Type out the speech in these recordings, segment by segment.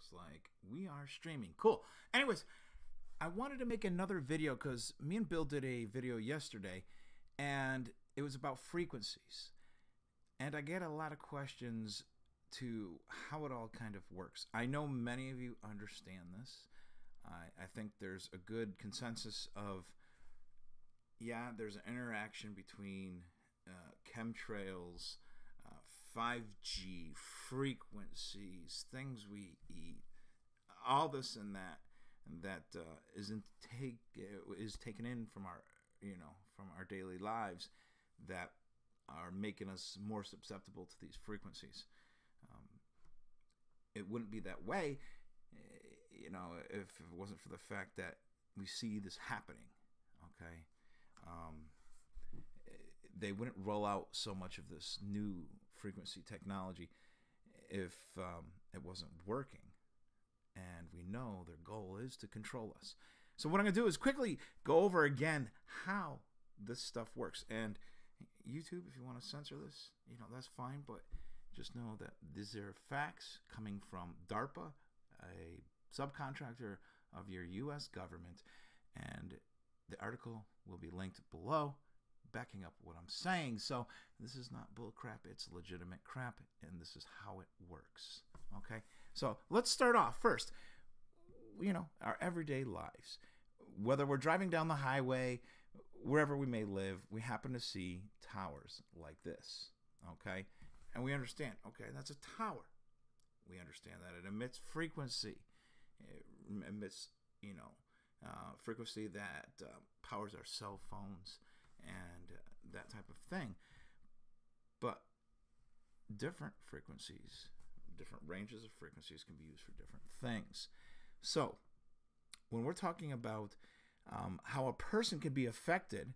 looks like we are streaming. Cool. Anyways, I wanted to make another video because me and Bill did a video yesterday, and it was about frequencies. And I get a lot of questions to how it all kind of works. I know many of you understand this. I think there's a good consensus of, yeah, there's an interaction between chemtrails, 5G, frequencies, things we eat, all this and that is taken in from our, from our daily lives that are making us more susceptible to these frequencies. It wouldn't be that way, if it wasn't for the fact that we see this happening. Okay, they wouldn't roll out so much of this new frequency technology if it wasn't working. And we know their goal is to control us. So what I'm going to do is quickly go over again how this stuff works. And YouTube, if you want to censor this, that's fine. But just know that these are facts coming from DARPA, a subcontractor of your U.S. government. And the article will be linked below, backing up what I'm saying. So this is not bull crap, it's legitimate crap, and this is how it works. Okay, so let's start off first. Our everyday lives, whether we're driving down the highway, wherever we may live, we happen to see towers like this. Okay, and we understand, okay, that's a tower. We understand that it emits frequency. It emits, frequency that powers our cell phones and that type of thing. But different frequencies, different ranges of frequencies can be used for different things. So when we're talking about how a person can be affected,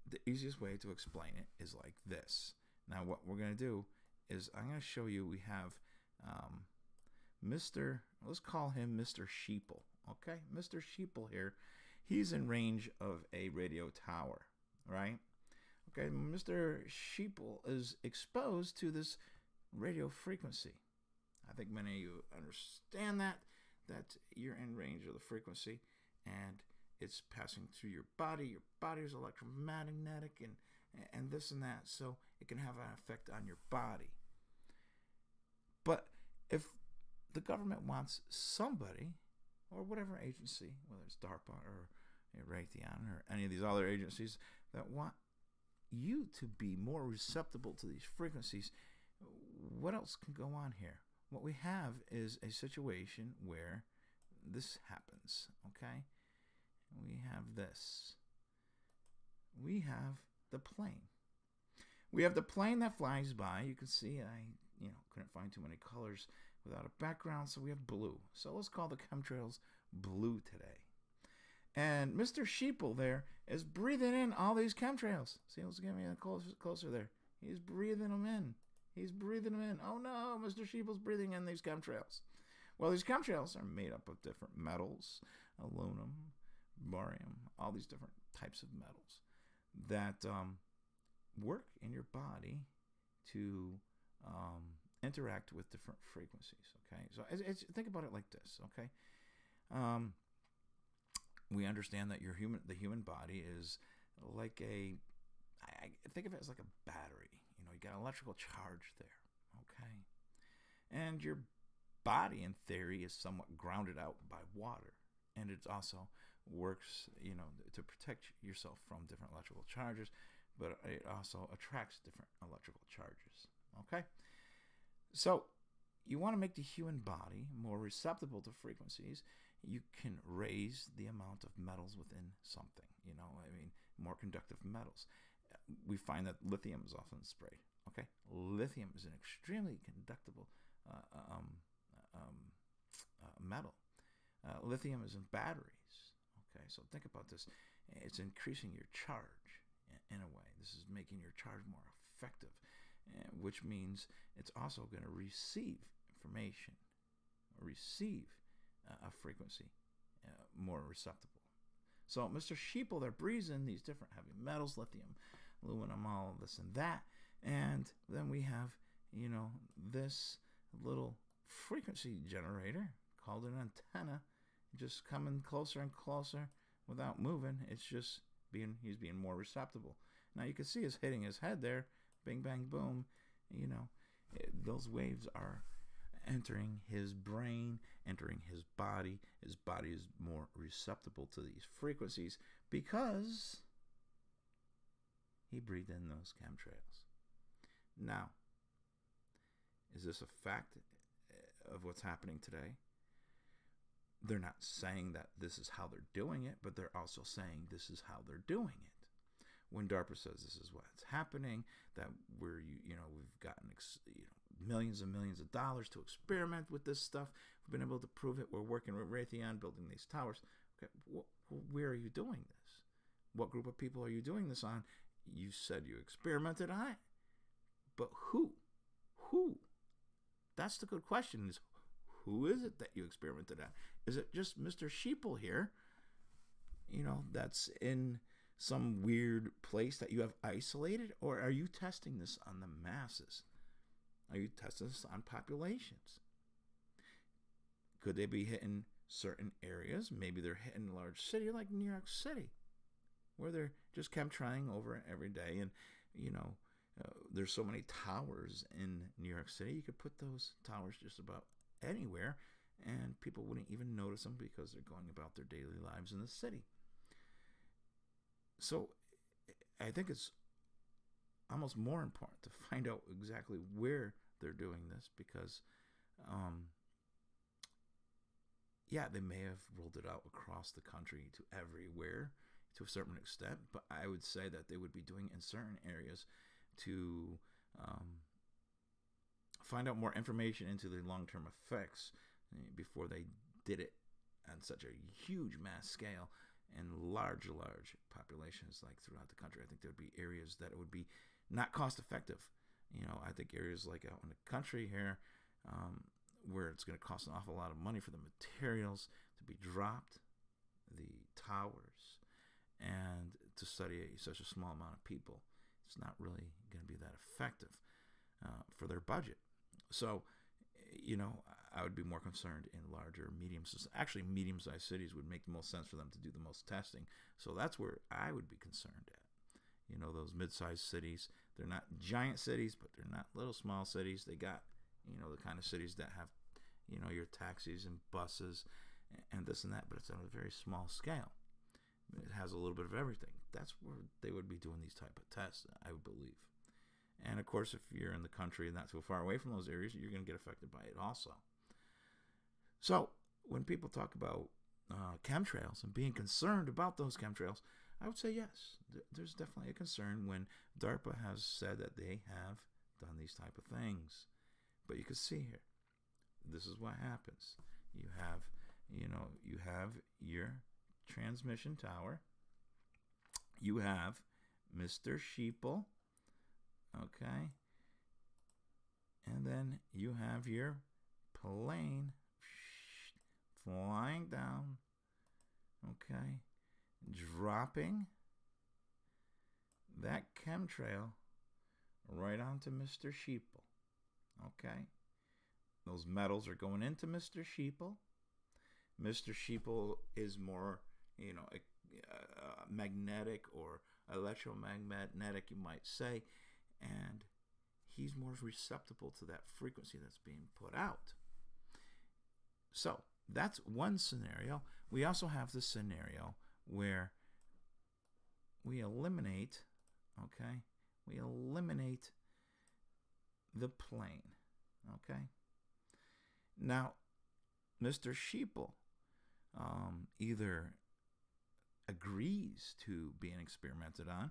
the easiest way to explain it is like this. Now what we're going to do is I'm going to show you, we have let's call him Mr. Sheeple. Okay, Mr. Sheeple here, he's in range of a radio tower, right? Okay, Mr. Sheeple is exposed to this radio frequency. I think many of you understand that you're in range of the frequency and it's passing through your body. Your body is electromagnetic and this and that, so it can have an effect on your body. But if the government wants somebody, or whatever agency, whether it's DARPA or Raytheon or any of these other agencies that want you to be more receptible to these frequencies, what else can go on here? What we have is a situation where this happens, okay? We have this. We have the plane. We have the plane that flies by. You can see I couldn't find too many colors without a background, so we have blue. So let's call the chemtrails blue today. And Mr. Sheeple there is breathing in all these chemtrails. See, let's get me closer there. He's breathing them in. He's breathing them in. Oh no, Mr. Sheeple's breathing in these chemtrails. Well, these chemtrails are made up of different metals, aluminum, barium, all these different types of metals that work in your body to interact with different frequencies. Okay, so think about it like this. Okay, we understand that the human body is like I think of it as like a battery. You got an electrical charge there. Okay, and your body in theory is somewhat grounded out by water, and it also works to protect yourself from different electrical charges, but it also attracts different electrical charges. Okay, so you want to make the human body more receptible to frequencies. You can raise the amount of metals within something, more conductive metals. We find that lithium is often sprayed. Okay, lithium is an extremely conductible metal. Lithium is in batteries. Okay, so think about this. It's increasing your charge in a way. This is making your charge more effective, which means it's also going to receive information, receive a frequency more receptible. So Mr. Sheeple, they're breathes in these different heavy metals, lithium, aluminum, all of this and that, and then we have this little frequency generator called an antenna, just coming closer and closer without moving. It's just he's being more receptive. Now you can see us hitting his head there, bing, bang, boom. Those waves are entering his brain, entering his body. His body is more receptive to these frequencies because he breathed in those chemtrails. Now, is this a fact of what's happening today? They're not saying that this is how they're doing it, but they're also saying this is how they're doing it. When DARPA says this is what's happening, that we've gotten millions and millions of dollars to experiment with this stuff. We've been able to prove it. We're working with Raytheon building these towers. Okay, where are you doing this? What group of people are you doing this on? You said you experimented on it, but who? Who? That's the good question. Is who is it that you experimented on? Is it just Mr. Sheeple here? That's in some weird place that you have isolated, or are you testing this on the masses? Are you testing this on populations? Could they be hitting certain areas? Maybe they're hitting a large city like New York City, where they're just chemtrailing over it every day. And, there's so many towers in New York City. You could put those towers just about anywhere, and people wouldn't even notice them because they're going about their daily lives in the city. So I think it's almost more important to find out exactly where they're doing this, because they may have rolled it out across the country to everywhere to a certain extent, but I would say that they would be doing in certain areas to find out more information into the long-term effects before they did it on such a huge mass scale and large populations like throughout the country. I think there would be areas that it would be not cost effective. I think areas like out in the country here, where it's going to cost an awful lot of money for the materials to be dropped, the towers, and to study such a small amount of people. It's not really going to be that effective for their budget. So, I would be more concerned in larger, medium-sized cities would make the most sense for them to do the most testing. So that's where I would be concerned at. Those mid-sized cities, they're not giant cities, but they're not little small cities. They got, the kind of cities that have, your taxis and buses and this and that, but it's on a very small scale. It has a little bit of everything. That's where they would be doing these type of tests, I would believe. And of course, if you're in the country and not too far away from those areas, you're going to get affected by it also. So when people talk about chemtrails and being concerned about those chemtrails, I would say yes, there's definitely a concern when DARPA has said that they have done these type of things. But you can see here, this is what happens. You have your transmission tower. You have Mr. Sheeple, okay, and then you have your plane flying down, okay, dropping that chemtrail right onto Mr. Sheeple, okay. Those metals are going into Mr. Sheeple. Mr. Sheeple is more, magnetic or electromagnetic, you might say, and he's more receptive to that frequency that's being put out. So that's one scenario. We also have the scenario where we eliminate the plane, okay? Now, Mr. Sheeple either agrees to being experimented on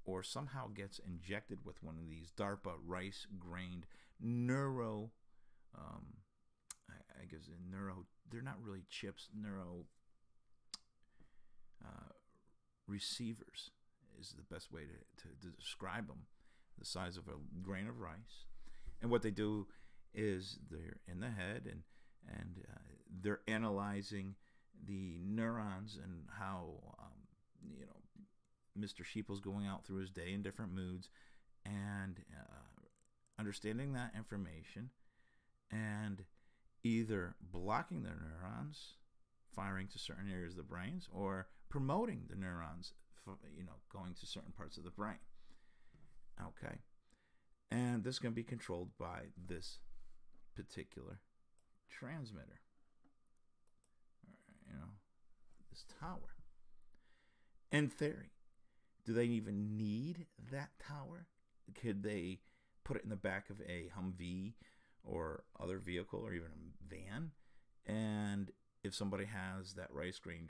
or somehow gets injected with one of these DARPA rice-grained neuro, they're not really chips, receivers is the best way to describe them, the size of a grain of rice. And what they do is they're in the head and they're analyzing the neurons and how Mr. Sheeple's going out through his day in different moods, and understanding that information and either blocking the neurons, firing to certain areas of the brains, or promoting the neurons, going to certain parts of the brain. Okay. And this can be controlled by this particular transmitter, this tower. In theory, do they even need that tower? Could they put it in the back of a Humvee or other vehicle, or even a van? And if somebody has that rice grain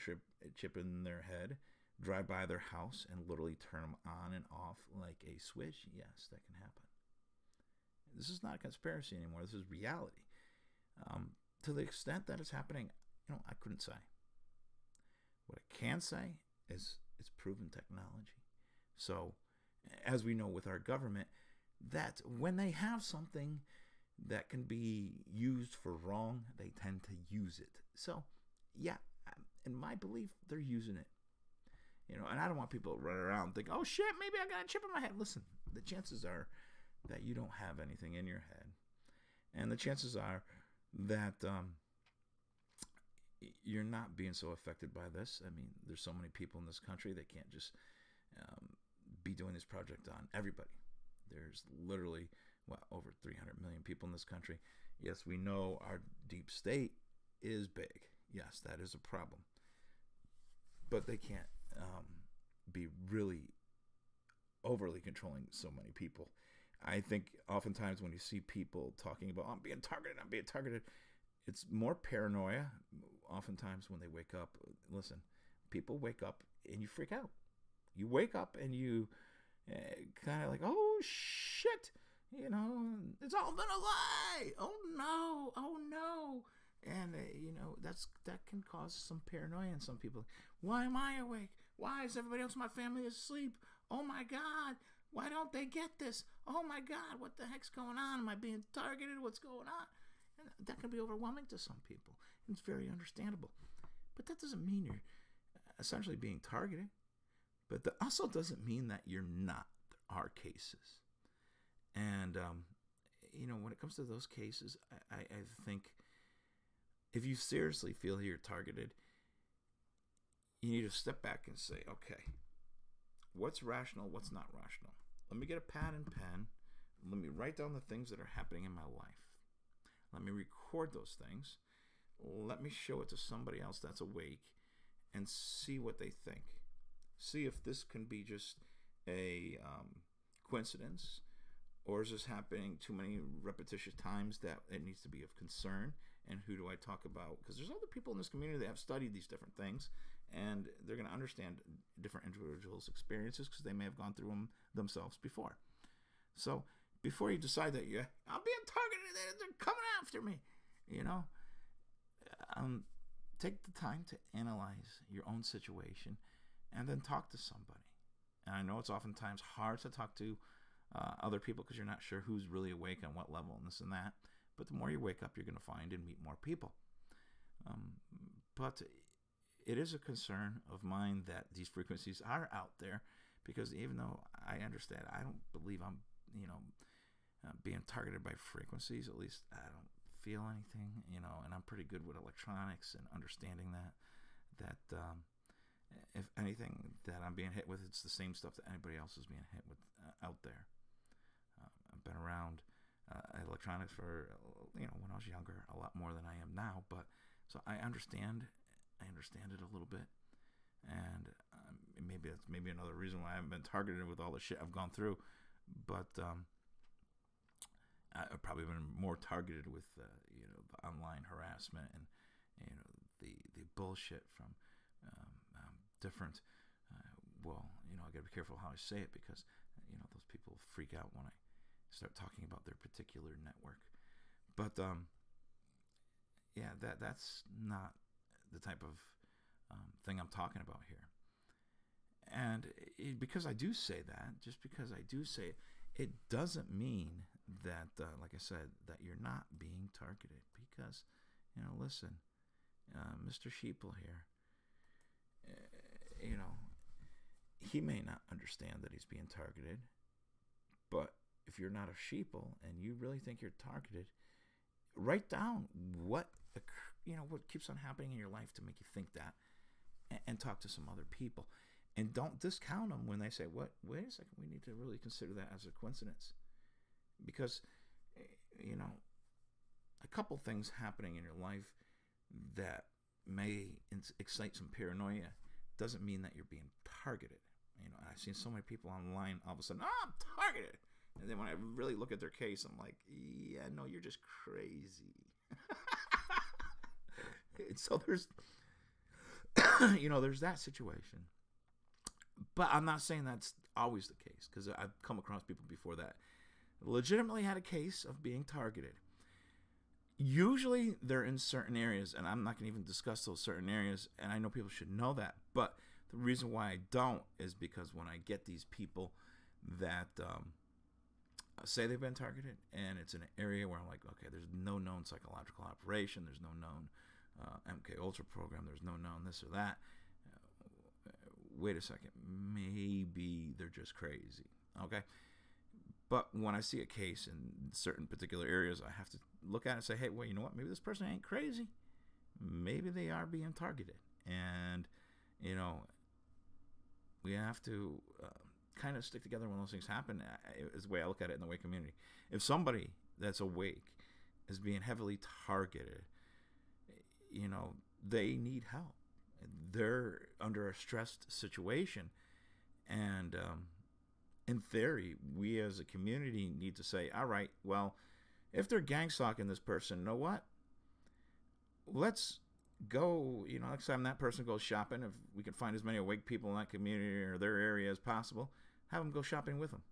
chip in their head, drive by their house and literally turn them on and off like a switch? Yes, that can happen. This is not a conspiracy anymore. This is reality. To the extent that it's happening, I couldn't say. What I can say is it's proven technology. So, as we know with our government, that when they have something that can be used for wrong, they tend to use it. So, yeah, in my belief, they're using it. And I don't want people to run around and think, oh shit, maybe I got a chip in my head. Listen, the chances are that you don't have anything in your head. And the chances are that you're not being so affected by this. I mean, there's so many people in this country that can't just be doing this project on everybody. There's literally, over 300 million people in this country. Yes, we know our deep state is big. Yes, that is a problem. But they can't be really overly controlling so many people. I think oftentimes when you see people talking about, I'm being targeted, it's more paranoia. Oftentimes when they wake up, listen, people wake up and you freak out. You wake up and you kind of like, oh shit, it's all been a lie. Oh no. And that can cause some paranoia in some people. Why am I awake? Why is everybody else in my family asleep? Oh my God, why don't they get this? Oh my God, what the heck's going on? Am I being targeted? What's going on? And that can be overwhelming to some people. It's very understandable. But that doesn't mean you're essentially being targeted. But that also doesn't mean that you're not. There are cases. And, when it comes to those cases, I think if you seriously feel you're targeted, you need to step back and say, okay, what's rational, what's not rational? Let me get a pad and pen. Let me write down the things that are happening in my life. Let me record those things. Let me show it to somebody else that's awake and see what they think. See if this can be just a coincidence, or is this happening too many repetitious times that it needs to be of concern? And who do I talk about? Because there's other people in this community that have studied these different things, and they're going to understand different individuals' experiences because they may have gone through them themselves before. So before you decide that I'm being targeted, they're coming after me, take the time to analyze your own situation and then talk to somebody. And I know it's oftentimes hard to talk to other people because you're not sure who's really awake on what level and this and that. But the more you wake up, you're going to find and meet more people. But it is a concern of mine that these frequencies are out there, because even though I understand, I don't believe I'm, being targeted by frequencies. At least I don't feel anything, and I'm pretty good with electronics and understanding that if anything that I'm being hit with, it's the same stuff that anybody else is being hit with out there. I've been around electronics for, when I was younger, a lot more than I am now, but so I understand it a little bit, and maybe that's another reason why I haven't been targeted with all the shit I've gone through, but I've probably been more targeted with the online harassment and the bullshit from different I gotta be careful how I say it, because those people freak out when I start talking about their particular network. But that's not the type of thing I'm talking about here. And because I do say that, just because I do say it, it doesn't mean that, like I said, that you're not being targeted. Because, listen, Mr. Sheeple here, he may not understand that he's being targeted, but if you're not a sheeple and you really think you're targeted, write down what what keeps on happening in your life to make you think that, and talk to some other people, and don't discount them when they say, "What? Wait a second, we need to really consider that as a coincidence," because a couple things happening in your life that may excite some paranoia doesn't mean that you're being targeted. I've seen so many people online all of a sudden, I'm targeted. And then when I really look at their case, I'm like, yeah, no, you're just crazy. So there's, there's that situation. But I'm not saying that's always the case, because I've come across people before that legitimately had a case of being targeted. Usually they're in certain areas, and I'm not going to even discuss those certain areas, and I know people should know that. But the reason why I don't is because when I get these people that say they've been targeted, and it's in an area where I'm like, okay, there's no known psychological operation, there's no known MK Ultra program, there's no known this or that. Wait a second, maybe they're just crazy, okay? But when I see a case in certain particular areas, I have to look at it and say, hey, well, you know what? Maybe this person ain't crazy. Maybe they are being targeted. And, we have to kind of stick together when those things happen, is the way I look at it in the awake community. If somebody that's awake is being heavily targeted, they need help. They're under a stressed situation. And in theory, we as a community need to say, all right, well, if they're gang stalking this person, you know what? Let's go, next time that person goes shopping, if we can find as many awake people in that community or their area as possible, have them go shopping with them.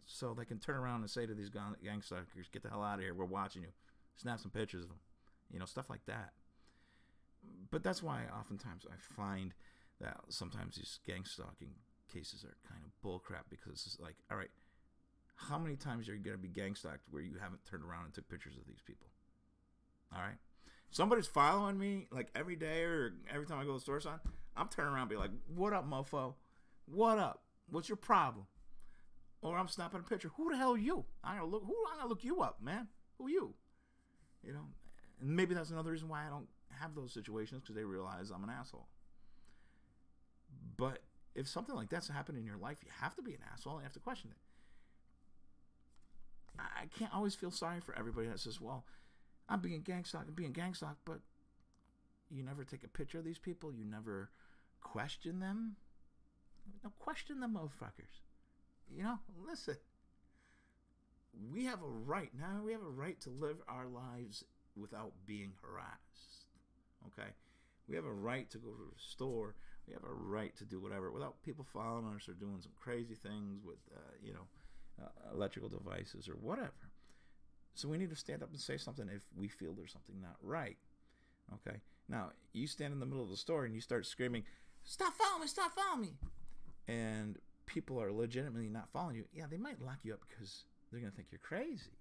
So they can turn around and say to these gang stalkers, get the hell out of here, we're watching you. Snap some pictures of them. Stuff like that. But that's why oftentimes I find that sometimes these gang stalking cases are kind of bullcrap, because it's like, all right, how many times are you going to be gang stalked where you haven't turned around and took pictures of these people? All right. Somebody's following me like every day or every time I go to the store, son, I'm turning around and be like, what up, mofo? What up? What's your problem? Or I'm snapping a picture. Who the hell are you? I'm gonna look you up, man. Who are you? And maybe that's another reason why I don't have those situations, because they realize I'm an asshole. But if something like that's happening in your life, you have to be an asshole and you have to question it. I can't always feel sorry for everybody that says, well, I'm being gang stalked, but you never take a picture of these people. You never question them. No, question them, motherfuckers. Listen. We have a right now. We have a right to live our lives without being harassed. Okay? We have a right to go to the store. We have a right to do whatever without people following us or doing some crazy things with, electrical devices or whatever. So we need to stand up and say something if we feel there's something not right. Okay? Now, you stand in the middle of the store and you start screaming, stop following me. And people are legitimately not following you. Yeah, they might lock you up because they're going to think you're crazy.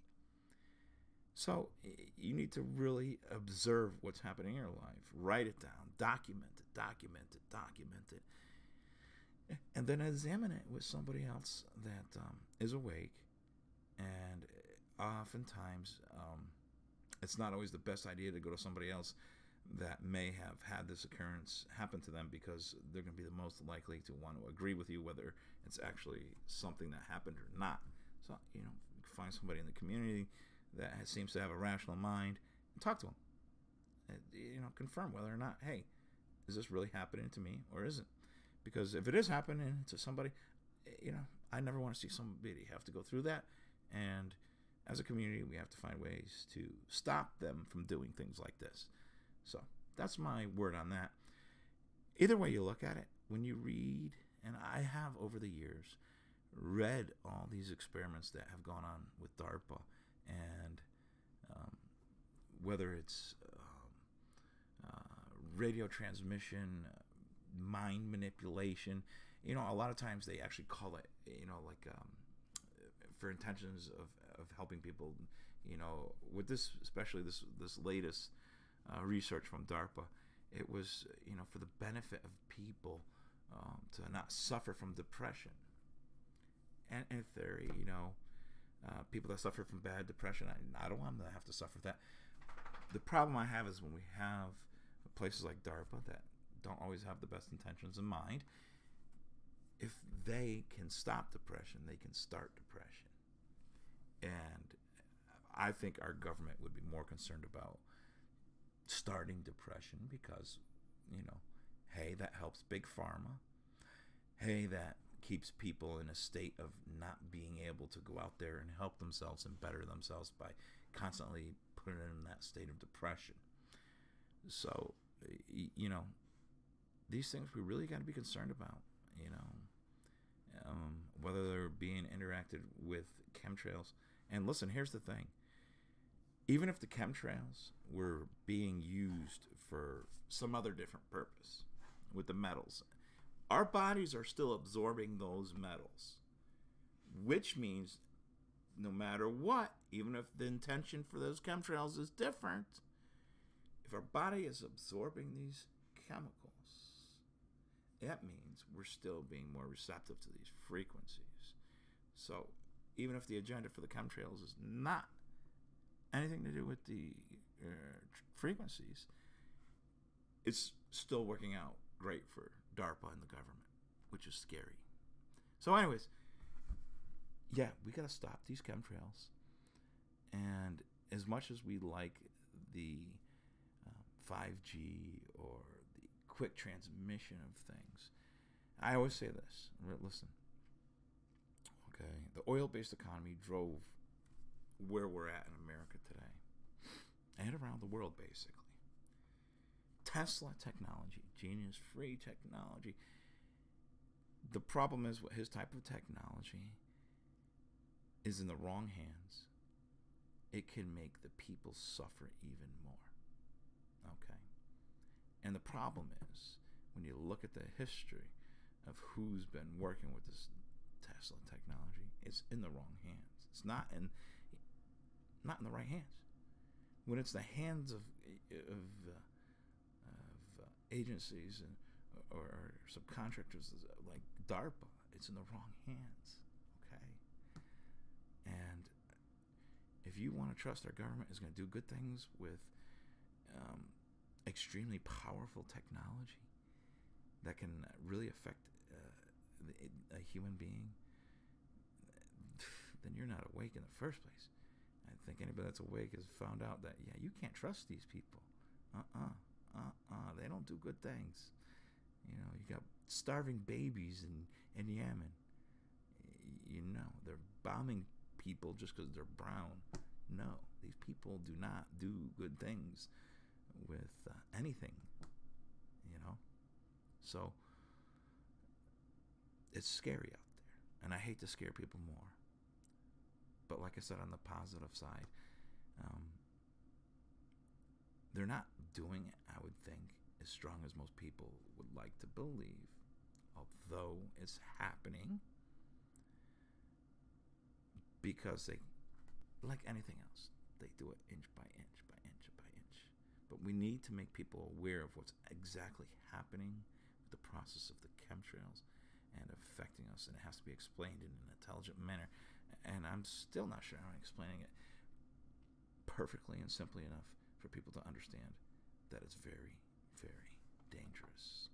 So you need to really observe what's happening in your life. Write it down. Document it. And then examine it with somebody else that is awake. And oftentimes, it's not always the best idea to go to somebody else that may have had this occurrence happen to them, because they're going to be the most likely to want to agree with you whether it's actually something that happened or not. So, find somebody in the community that seems to have a rational mind and talk to them. And, confirm whether or not, hey, is this really happening to me or isn't? Because if it is happening to somebody, I never want to see somebody have to go through that. And as a community, we have to find ways to stop them from doing things like this. So that's my word on that. Either way you look at it, when you read, and I have over the years read all these experiments that have gone on with DARPA, and whether it's radio transmission, mind manipulation, a lot of times they actually call it, for intentions of helping people, with this, especially this latest research from DARPA, it was, for the benefit of people to not suffer from depression. And in theory, people that suffer from bad depression, I don't want them to have to suffer that. The problem I have is when we have places like DARPA that don't always have the best intentions in mind. If they can stop depression, they can start depression. And I think our government would be more concerned about starting depression because, hey, that helps big pharma. Hey, that keeps people in a state of not being able to go out there and help themselves and better themselves by constantly putting them in that state of depression. So, these things we really got to be concerned about, whether they're being interacted with chemtrails. And listen, here's the thing. Even if the chemtrails were being used for some other different purpose with the metals, our bodies are still absorbing those metals, which means no matter what, even if the intention for those chemtrails is different, if our body is absorbing these chemicals, that means we're still being more receptive to these frequencies. So even if the agenda for the chemtrails is not anything to do with the frequencies, it's still working out great for DARPA and the government, which is scary. So anyways, yeah, we got to stop these chemtrails. And as much as we like the 5G or the quick transmission of things, I always say this. Listen, okay, the oil-based economy drove where we're at in America today and around the world, basically. Tesla technology, genius-free technology. The problem is with his type of technology is in the wrong hands. It can make the people suffer even more. Okay? And the problem is, when you look at the history of who's been working with this Tesla technology, it's in the wrong hands. It's not in the right hands. When it's the hands of agencies or subcontractors like DARPA, it's in the wrong hands. Okay? And if you want to trust our government is going to do good things with extremely powerful technology that can really affect a human being, then you're not awake in the first place. I think anybody that's awake has found out that, yeah, you can't trust these people. They don't do good things. You got starving babies in Yemen. They're bombing people just because they're brown. No, these people do not do good things with anything. So it's scary out there, and I hate to scare people more. But like I said, on the positive side, they're not doing it, I would think, as strong as most people would like to believe. Although it's happening because they, like anything else, they do it inch by inch by inch by inch. But we need to make people aware of what's exactly happening with the process of the chemtrails and affecting us, and it has to be explained in an intelligent manner. And I'm still not sure I'm explaining it perfectly and simply enough for people to understand that it's very, very dangerous.